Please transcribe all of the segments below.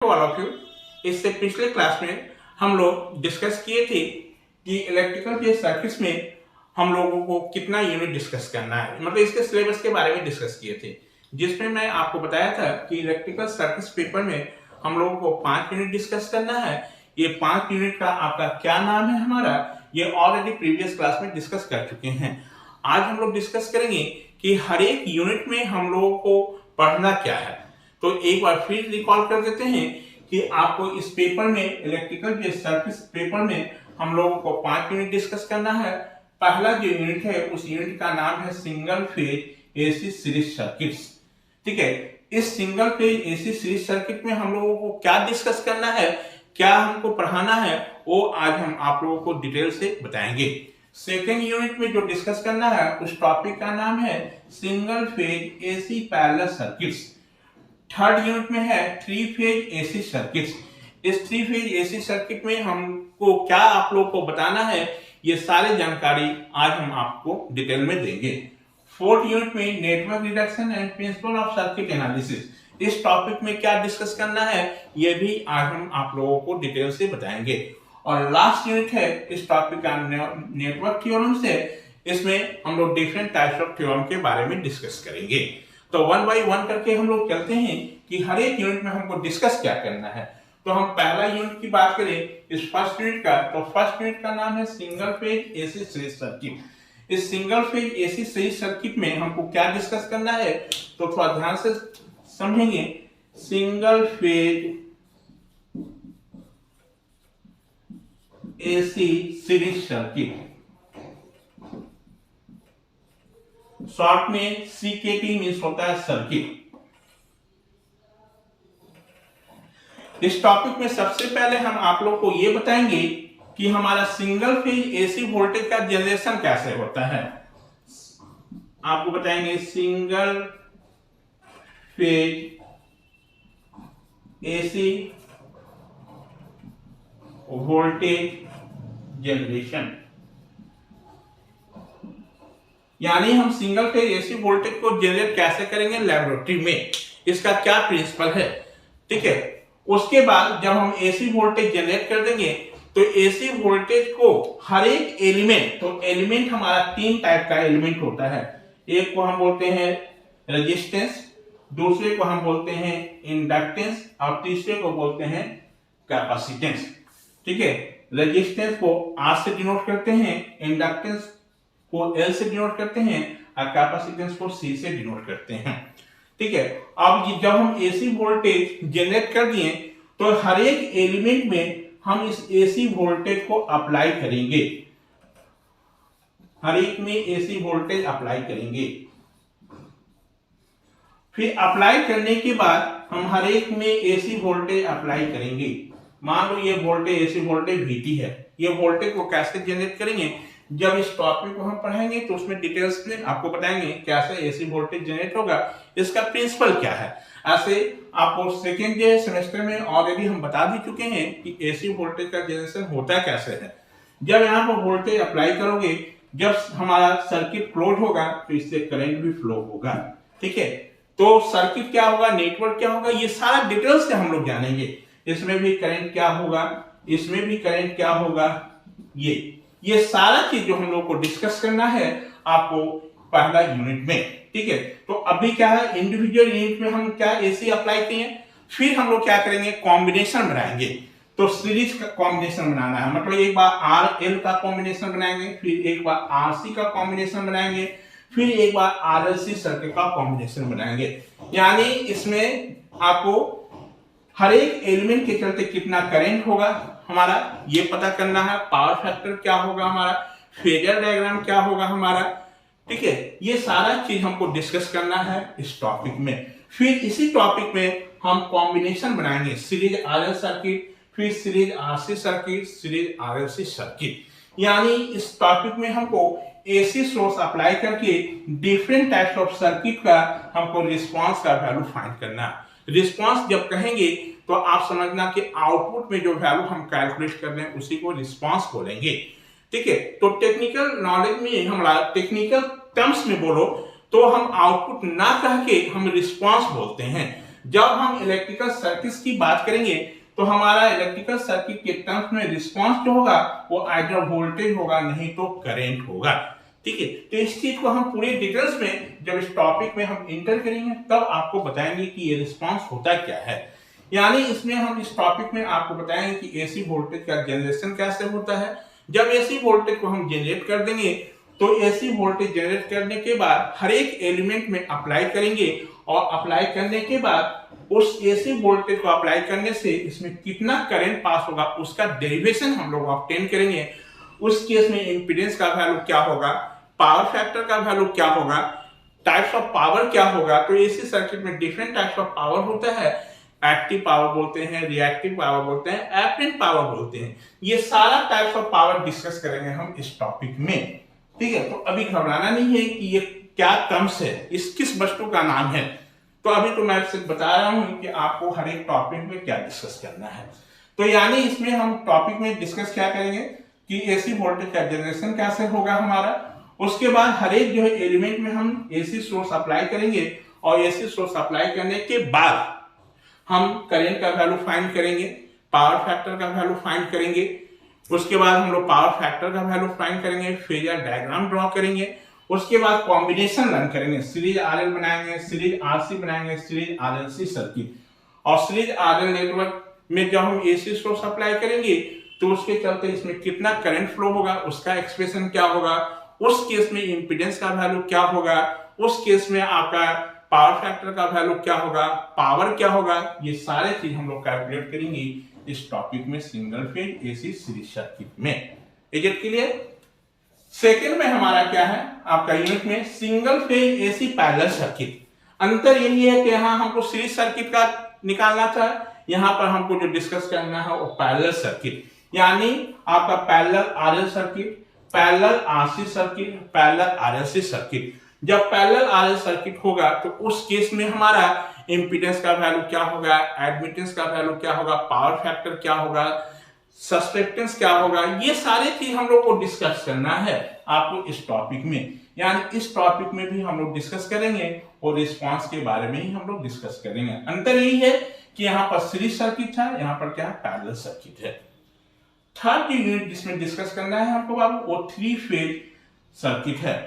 All of you. इससे पिछले class में हम लोग डिस्कस किए थे कि इलेक्ट्रिकल के सर्किट्स में हम लोगों को कितना यूनिट डिस्कस करना है, मतलब इसके सिलेबस के बारे में डिस्कस किए थे, जिसमें मैं आपको बताया था कि इलेक्ट्रिकल सर्किट्स पेपर में हम लोगों को 5 यूनिट डिस्कस करना है। ये 5 यूनिट का आपका क्या नाम है हमारा, ये ऑलरेडी प्रीवियस क्लास में डिस्कस कर चुके हैं। आज हम लोग डिस्कस करेंगे कि हर एक यूनिट में हम लोगों को पढ़ना क्या है। तो एक बार फिर रिकॉल कर देते हैं कि आपको इस पेपर में, इलेक्ट्रिकल के सर्किट्स पेपर में हम लोगों को 5 यूनिट डिस्कस करना है। पहला जो यूनिट है उस यूनिट का नाम है single phase AC series circuits. ठीक है, इस single phase AC series circuit में हम लोगों को क्या डिस्कस करना है, क्या हमको पढ़ाना है, वो आज हम आप लोगों को डिटेल से बताएंगे। सेकेंड यूनिट में जो डिस्कस करना है उस टॉपिक का नाम है single phase AC parallel circuits. Third unit में है 3 फेज एसी सर्किट्स। इस 3 फेज एसी सर्किट में हमको क्या आप लोग को बताना है, ये सारी जानकारी आज हम आपको डिटेल में देंगे। फोर्थ यूनिट में network reduction and principle of circuit analysis, इस टॉपिक में क्या डिस्कस करना है ये भी आज हम आप लोगों को डिटेल से बताएंगे। और लास्ट यूनिट है इस टॉपिक का नेटवर्क थ्योरम से, इसमें हम लोग डिफरेंट टाइप्स ऑफ थ्योरम के बारे में डिस्कस करेंगे। तो 1 बाय 1 करके हम लोग चलते हैं कि हर एक यूनिट में हमको डिस्कस क्या करना है। तो हम पहला यूनिट की बात करें इस फर्स्ट यूनिट का, तो फर्स्ट यूनिट का नाम है single phase AC series circuit. इस single phase AC series circuit में हमको क्या डिस्कस करना है, तो थोड़ा ध्यान से समझेंगे। Single phase AC series circuit, short में सीकेटी मींस होता है सर्किट। इस टॉपिक में सबसे पहले हम आप लोग को ये बताएंगे कि हमारा सिंगल फेज एसी वोल्टेज का जनरेशन कैसे होता है। आपको बताएंगे single phase AC voltage generation, यानी हम सिंगल फेज एसी वोल्टेज को जनरेट कैसे करेंगे लेबोरेटरी में, इसका क्या प्रिंसिपल है। ठीक है, उसके बाद जब हम एसी वोल्टेज जनरेट कर देंगे तो एसी वोल्टेज को हर एक एलिमेंट, तो एलिमेंट हमारा 3 टाइप का एलिमेंट होता है। एक को हम बोलते हैं रेजिस्टेंस, दूसरे को हम बोलते हैं इंडक्टेंस और तीसरे को बोलते हैं कैपेसिटेंस। ठीक है, रेजिस्टेंस को R से डिनोट करते हैं, इंडक्टेंस को L से डिनोट करते हैं और कैपेसिटेंस को C से डिनोट करते हैं। ठीक है, अब जब हम एसी वोल्टेज जनरेट कर दिए तो हर एक एलिमेंट में हम इस एसी वोल्टेज को अप्लाई करेंगे, हर एक में एसी वोल्टेज अप्लाई करेंगे। फिर अप्लाई करने के बाद हम हर एक में एसी वोल्टेज अप्लाई करेंगे। मान लो ये वोल्टेज एसी वोल्टेज VT है, ये वोल्टेज को कैसे जनरेट करेंगे, जब इस टॉपिक को हम पढ़ेंगे तो उसमें डिटेल्स में आपको बताएंगे कैसे एसी वोल्टेज जनरेट होगा, इसका प्रिंसिपल क्या है। ऐसे आपको सेकेंड सेमेस्टर में ऑलरेडी हम बता भी चुके हैं कि एसी वोल्टेज का जनरेशन होता कैसे है। जब यहाँ पर वोल्टेज अप्लाई करोगे, जब हमारा सर्किट क्लोज होगा तो इससे करंट भी फ्लो होगा। ठीक है, तो सर्किट क्या होगा, नेटवर्क क्या होगा, ये सारा डिटेल्स से हम लोग जानेंगे। इसमें भी करंट क्या होगा, इसमें भी करंट क्या होगा, ये सारा चीज जो हम लोग को डिस्कस करना है आपको पहला यूनिट में। ठीक है, तो अभी क्या है, इंडिविजुअल यूनिट में हम क्या एसी अप्लाई किए, फिर हम लोग क्या करेंगे, कॉम्बिनेशन बनाएंगे। तो सीरीज का कॉम्बिनेशन बनाना है, मतलब एक बार RL का कॉम्बिनेशन बनाएंगे, फिर एक बार RC का कॉम्बिनेशन बनाएंगे, फिर एक बार RLC सर्किट का कॉम्बिनेशन बनाएंगे। यानी इसमें आपको हर एक एलिमेंट के चलते कितना करंट होगा हमारा ये पता करना है, पावर फैक्टर क्या होगा हमारा, फेजर डायग्राम क्या होगा हमारा। ठीक है, ये सारा चीज हमको डिस्कस करना है इस टॉपिक में। फिर इसी टॉपिक में हम कॉम्बिनेशन बनाएंगे, सीरीज RL सर्किट, फिर series RC circuit, series RLC circuit. यानी इस टॉपिक में हमको एसी सोर्स अप्लाई करके डिफरेंट टाइप्स ऑफ सर्किट का हमको रिस्पांस का वैल्यू फाइंड करना है। रिस्पांस जब कहेंगे तो आप समझना कि आउटपुट में जो वैल्यू हम कैलकुलेट कर रहे हैं उसी को रिस्पांस बोलेंगे। ठीक है, तो टेक्निकल नॉलेज में हमारा टेक्निकल टर्म्स में बोलो तो हम आउटपुट ना कह के हम रिस्पांस बोलते हैं। जब हम इलेक्ट्रिकल सर्किट्स की बात करेंगे तो हमारा इलेक्ट्रिकल सर्किट के टर्म्स में रिस्पांस जो होगा वो आइदर वोल्टेज होगा नहीं तो करंट होगा। ठीक है, तो इस चीज को हम पूरे डिटेल्स में जब इस टॉपिक में हम इंटर करेंगे तब आपको बताएंगे कि ये रिस्पांस होता क्या है। यानी इसमें हम इस टॉपिक में आपको बताएंगे कि एसी वोल्टेज का जनरेशन कैसे होता है। जब एसी वोल्टेज को हम जनरेट कर देंगे तो एसी वोल्टेज जनरेट करने के बाद हर एक एलिमेंट में अप्लाई करेंगे और अप्लाई करने के बाद उस एसी वोल्टेज को अप्लाई करने से इसमें कितना करंट पास होगा उसका डेरिवेशन हम लोग ऑब्टेन करेंगे। उस केस में इंपीडेंस का वैल्यू क्या होगा, पावर फैक्टर का वैल्यू क्या होगा, टाइप्स ऑफ पावर क्या होगा। तो एसी सर्किट में डिफरेंट टाइप्स ऑफ पावर होता है, एक्टिव पावर बोलते हैं, रिएक्टिव पावर बोलते हैं, एपरेंट पावर बोलते हैं। ये सारा टाइप्स ऑफ पावर डिस्कस करेंगे हम इस टॉपिक में। ठीक है, तो अभी घबराना नहीं है कि ये क्या टर्म्स है, इस किस वस्तु का नाम है। तो अभी तो मैं सिर्फ बता रहा हूं कि आपको हर एक टॉपिक में क्या डिस्कस करना है। तो यानी इसमें हम टॉपिक में डिस्कस क्या करेंगे कि एसी वोल्टेज का जनरेशन कैसे होगा हमारा। उसके बाद हर एक जो है एलिमेंट में हम एसी सोर्स अप्लाई करेंगे और एसी सोर्स अप्लाई करने के बाद हम करंट का वैल्यू फाइंड करेंगे, पावर फैक्टर का वैल्यू फाइंड करेंगे। उसके बाद हम लोग पावर फैक्टर का वैल्यू फाइंड करेंगे, फेजर डायग्राम ड्रॉ करेंगे। उसके बाद कॉम्बिनेशन रन करेंगे, सीरीज आरएल बनाएंगे, सीरीज आरसी बनाएंगे, सीरीज आरएलसी सर्किट। और सीरीज आरएल नेटवर्क में जब हम एसी सोर्स अप्लाई करेंगे तो उसके चलते इसमें कितना करंट फ्लो होगा, उसका एक्सप्रेशन क्या होगा, उस केस में इंपीडेंस का वैल्यू क्या होगा, उस केस में आपका पावर फैक्टर का वैल्यू क्या होगा, पावर क्या होगा, ये सारे चीज हम लोग कैलकुलेट करेंगे इस टॉपिक में single phase AC series circuit में। Is it clear? सेकेंड में हमारा क्या है आपका यूनिट में single phase AC parallel circuit. अंतर यही है कि यहाँ हमको सीरीज सर्किट का निकालना था, यहाँ पर हमको जो डिस्कस करना है वो पैरेलल सर्किट। यानी आपका parallel RL circuit, parallel RC circuit, parallel RLC circuit. जब पैरेलल आरएल सर्किट होगा तो उस केस में हमारा इंपीडेंस का वैल्यू क्या होगा, एडमिटेंस का वैल्यू क्या होगा, पावर फैक्टर क्या होगा, सस्पेक्टेंस क्या होगा, ये सारे चीज हम लोग को डिस्कस करना है आपको इस टॉपिक में। यानी इस टॉपिक में भी हम लोग डिस्कस करेंगे और रिस्पांस के बारे में ही हम लोग डिस्कस करेंगे। अंतर यही है कि यहाँ पर सीरीज सर्किट था, यहाँ पर क्या है पैरेलल सर्किट है। थर्ड यूनिट जिसमें डिस्कस करना है हमको बाबू वो थ्री फेज सर्किट है।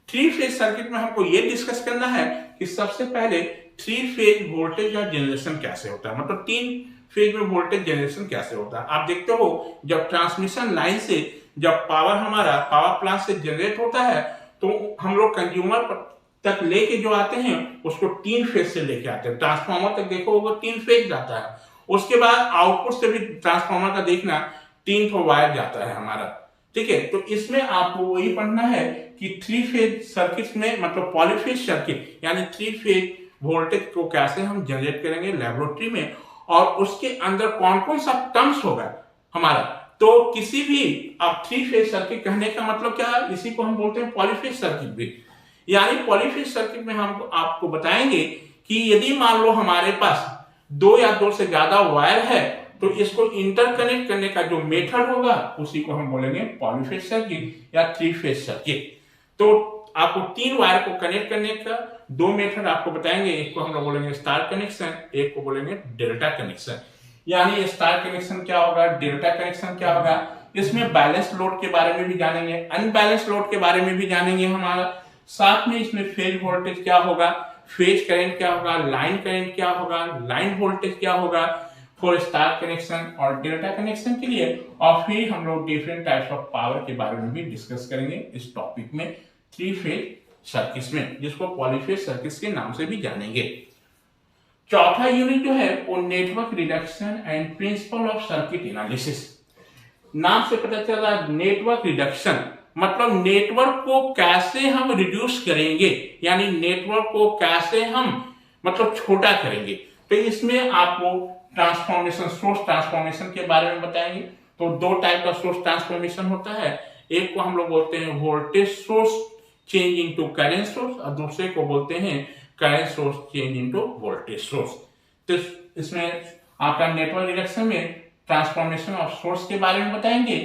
थ्री फेज सर्किट में हमको ये डिस्कस करना है कि सबसे पहले थ्री फेज वोल्टेज का जनरेशन कैसे होता है, मतलब तीन फेज में वोल्टेज जनरेशन कैसे होता है। आप देखते हो जब ट्रांसमिशन लाइन से जब पावर हमारा पावर प्लांट से जनरेट होता है तो हम लोग कंज्यूमर तक लेके जो आते हैं उसको तीन फेज से लेके आते हैं। ट्रांसफार्मर तक देखो वो तीन फेज जाता है, उसके बाद आउटपुट से भी ट्रांसफार्मर का देखना तीन ठो वायर जाता है हमारा। ठीक है, तो इसमें आपको वही पढ़ना है कि थ्री फेज सर्किट में मतलब पॉलीफेज सर्किट यानी थ्री फेज वोल्टेज को कैसे हम जनरेट करेंगे लेबोरेटरी में और उसके अंदर कौन कौन सा टर्म्स होगा हमारा। तो किसी भी अब थ्री फेज सर्किट कहने का मतलब क्या है, इसी को हम बोलते हैं पॉलीफेज सर्किट भी। यानी पॉलीफेज सर्किट में हम आपको बताएंगे कि यदि मान लो हमारे पास दो या दो से ज्यादा वायर है तो इसको इंटरकनेक्ट करने का जो मेथड होगा उसी को हम बोलेंगे पॉलीफेज सर्किट या थ्री फेज सर्किट। तो आपको तीन वायर को कनेक्ट करने का दो मेथड आपको बताएंगे, एक को हम लोग बोलेंगे स्टार कनेक्शन, एक को बोलेंगे डेल्टा कनेक्शन। यानी स्टार कनेक्शन क्या होगा, डेल्टा कनेक्शन क्या होगा, इसमें बैलेंस लोड के बारे में भी जानेंगे, अनबैलेंस लोड के बारे में भी जानेंगे हमारा। साथ में इसमें फेज वोल्टेज क्या होगा, फेज करंट क्या होगा, लाइन करंट क्या होगा, लाइन वोल्टेज क्या होगा फॉर स्टार कनेक्शन और डेल्टा कनेक्शन के लिए। और फिर हम लोग डिफरेंट टाइप्स ऑफ पावर के बारे में भी डिस्कस करेंगे इस टॉपिक में थ्री फेज सर्किट्स में, जिसको पॉलीफेज सर्किट्स के नाम से भी जानेंगे। चौथा यूनिट जो है वो network reduction and principle of circuit analysis. नाम से पता चल रहा है नेटवर्क रिडक्शन मतलब नेटवर्क को कैसे हम रिड्यूस करेंगे, यानी नेटवर्क को कैसे हम मतलब छोटा करेंगे। तो इसमें आपको ट्रांसफॉर्मेशन, सोर्स ट्रांसफॉर्मेशन के बारे में बताएंगे। तो दो टाइप का सोर्स ट्रांसफॉर्मेशन होता है, एक को हम लोग बोलते हैं voltage source change into current source और दूसरे को बोलते हैं current source change into voltage source. तो इसमें आपका नेटवर्क रिडक्शन में ट्रांसफॉर्मेशन ऑफ सोर्स के बारे में बताएंगे।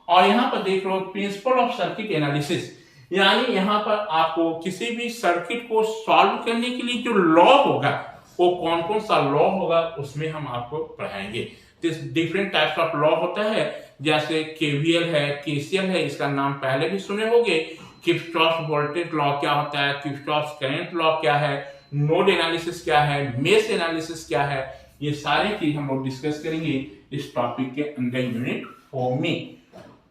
और यहाँ पर देख लो प्रिंसिपल ऑफ सर्किट एनालिसिस, यानी यहाँ पर आपको किसी भी सर्किट को सॉल्व करने के लिए जो लॉ होगा वो कौन कौन सा लॉ होगा उसमें हम आपको पढ़ाएंगे। तो डिफरेंट टाइप्स ऑफ लॉ होता है, जैसे केवीएल है, केसीएल है, इसका नाम पहले भी सुने होंगे। किर्चॉफ वोल्टेज लॉ क्या होता है, किर्चॉफ करंट लॉ क्या है, नोड एनालिसिस क्या है, मेश एनालिसिस क्या है, ये सारी चीज हम लोग डिस्कस करेंगे इस टॉपिक के अंदर यूनिट 4 में।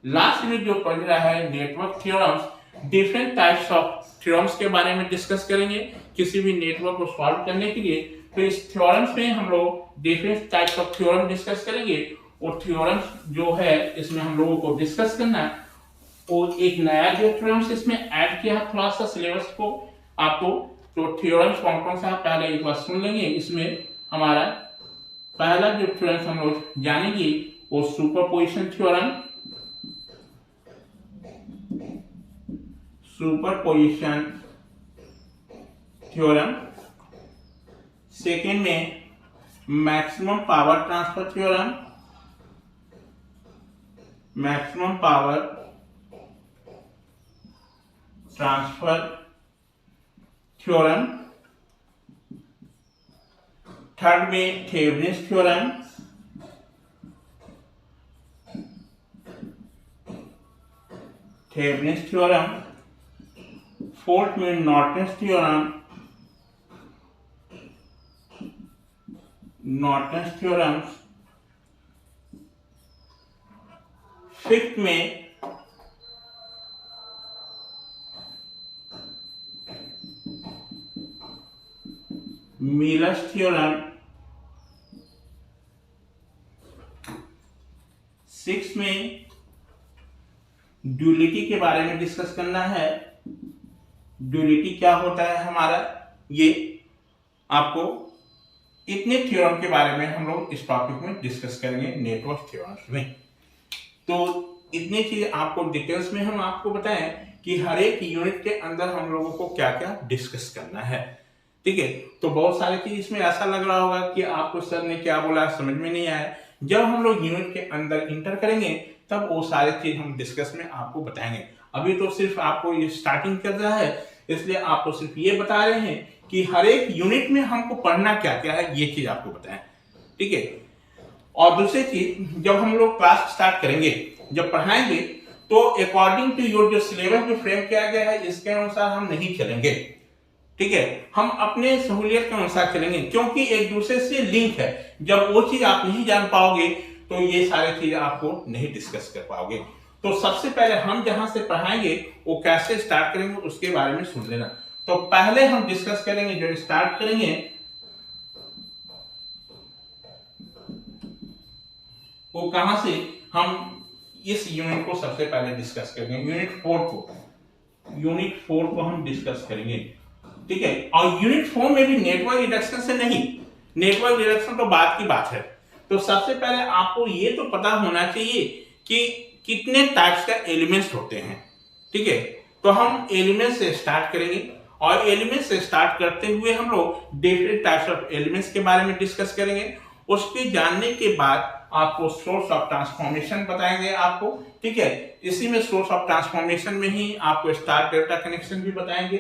लास्ट यूनिट जो पढ़ रहा है network theorems, different types of theorems के बारे में डिस्कस करेंगे किसी भी नेटवर्क को सॉल्व करने के लिए। तो इस थ्योरम्स में हम लोग different types of theorem discuss करेंगे। और थ्योरम्स जो है इसमें हम लोगों को डिस्कस करना है, और एक नया जो थ्योरम्स इसमें ऐड किया है थोड़ा सा सिलेबस को आपको। तो थ्योरम्स कौन कौन सा पहले एक बार सुन लेंगे। इसमें हमारा पहला जो थ्योरम्स हम लोग जानेंगे वो superposition theorem, superposition theorem. Second में maximum power transfer theorem, maximum power transfer theorem. Third में Thevenin's theorem, Thevenin's theorem. Fourth में Norton's theorem, Norton's theorem. Fifth में मिलर्स थ्योरम। सिक्स में ड्यूलिटी के बारे में डिस्कस करना है। ड्यूलिटी क्या होता है हमारा, ये आपको इतने थ्योरम के बारे में हम लोग इस टॉपिक में डिस्कस करेंगे नेटवर्क थ्योरम्स में। तो इतनी चीज आपको डिटेल्स में हम आपको बताएं कि हर एक यूनिट के अंदर हम लोगों को क्या क्या डिस्कस करना है। ठीक है, तो बहुत सारी चीज इसमें ऐसा लग रहा होगा कि आपको सर ने क्या बोला समझ में नहीं आया। जब हम लोग यूनिट के अंदर इंटर करेंगे तब वो सारी चीज हम डिस्कस में आपको बताएंगे। अभी तो सिर्फ आपको ये स्टार्टिंग कर रहा है, इसलिए आपको सिर्फ ये बता रहे हैं कि हर एक यूनिट में हमको पढ़ना क्या क्या है, ये चीज आपको बताएं। ठीक है, और दूसरी चीज जब हम लोग क्लास स्टार्ट करेंगे, जब पढ़ाएंगे, तो अकॉर्डिंग टू योर जो सिलेबस जो फ्रेम किया गया है इसके अनुसार हम नहीं चलेंगे। ठीक है, हम अपने सहूलियत के अनुसार चलेंगे, क्योंकि एक दूसरे से लिंक है। जब वो चीज आप नहीं जान पाओगे तो ये सारी चीज आपको नहीं डिस्कस कर पाओगे। तो सबसे पहले हम जहां से पढ़ाएंगे वो कैसे स्टार्ट करेंगे उसके बारे में सुन लेना। तो पहले हम डिस्कस करेंगे, जो स्टार्ट करेंगे वो कहां से, हम इस यूनिट को सबसे पहले डिस्कस करेंगे, यूनिट 4 को हम डिस्कस करेंगे। ठीक है, और यूनिट 4 में भी नेटवर्क रिडक्शन से नहीं, नेटवर्क रिडक्शन तो बात की बात है। तो सबसे पहले आपको ये तो पता होना चाहिए कि कितने टाइप्स का एलिमेंट्स होते हैं। ठीक है, तो हम एलिमेंट से स्टार्ट करेंगे, और एलिमेंट से स्टार्ट करते हुए हम लोग डिफरेंट टाइप्स ऑफ एलिमेंट्स के बारे में डिस्कस करेंगे। उसके जानने के बाद आपको सोर्स ऑफ ट्रांसफॉर्मेशन बताएंगे आपको। ठीक है, इसी में सोर्स ऑफ ट्रांसफॉर्मेशन में ही आपको स्टार डेल्टा कनेक्शन भी बताएंगे।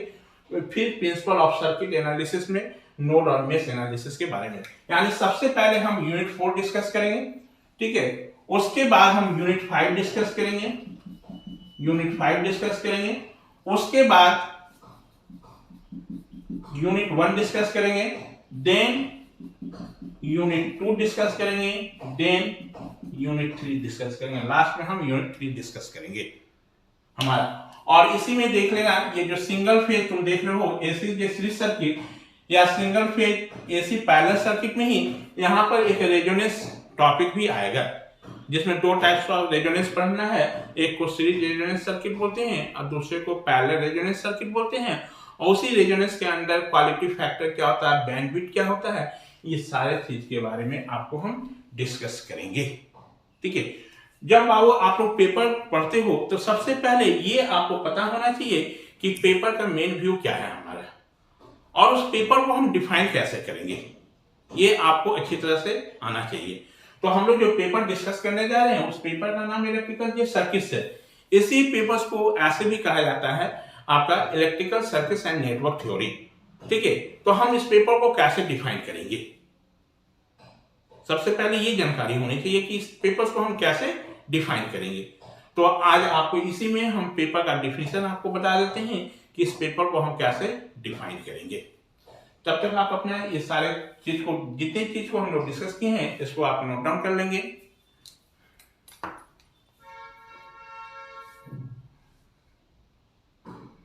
फिर प्रिंसिपल ऑफ सर्किट एनालिसिस में नोड और मेश एनालिसिस के बारे में, यानी सबसे पहले हम यूनिट 4 डिस्कस करेंगे। ठीक है, उसके बाद हम यूनिट 5 डिस्कस करेंगे, यूनिट 5 डिस्कस करेंगे। उसके बाद यूनिट 1 डिस्कस करेंगे, देन यूनिट 2 डिस्कस करेंगे, देन यूनिट 3 डिस्कस करेंगे। लास्ट में हम यूनिट 3 डिस्कस करेंगे हमारा। और इसी में देख लेना, ये जो सिंगल फेज तुम देख रहे हो एसी सीरीज सर्किट या single phase AC parallel circuit में ही यहाँ पर एक रेजोनेंस टॉपिक भी आएगा, जिसमें 2 टाइप्स ऑफ रेजोनेंस पढ़ना है। एक को सीरीज रेजोनेंस सर्किट बोलते हैं और दूसरे को पैरेलल रेजोनेंस सर्किट बोलते हैं। और उसी रेजोनेंस के अंदर क्वालिटी फैक्टर क्या होता है, बैंडविड्थ क्या होता है, ये सारे चीज के बारे में आपको हम डिस्कस करेंगे। ठीक है, जब आप लोग पेपर पढ़ते हो तो सबसे पहले ये आपको पता होना चाहिए कि पेपर का मेन व्यू क्या है हमारा, और उस पेपर को हम डिफाइन कैसे करेंगे, ये आपको अच्छी तरह से आना चाहिए। तो हम लोग जो पेपर डिस्कस करने जा रहे हैं उस पेपर का नाम इलेक्ट्रिकल सर्किट्स है। इसी पेपर्स को ऐसे भी कहा जाता है आपका electrical circuits and network theory. ठीक है, तो हम इस पेपर को कैसे डिफाइन करेंगे? सबसे पहले ये जानकारी होनी चाहिए कि इस पेपर्स को हम कैसे डिफाइन करेंगे। तो आज आपको इसी में हम पेपर का डिफिनेशन आपको बता देते हैं कि इस पेपर को हम कैसे डिफाइन करेंगे। तब तक आप अपने ये सारे चीज को, जितनी चीज को हम लोग डिस्कस किए हैं, इसको आप नोट डाउन कर लेंगे।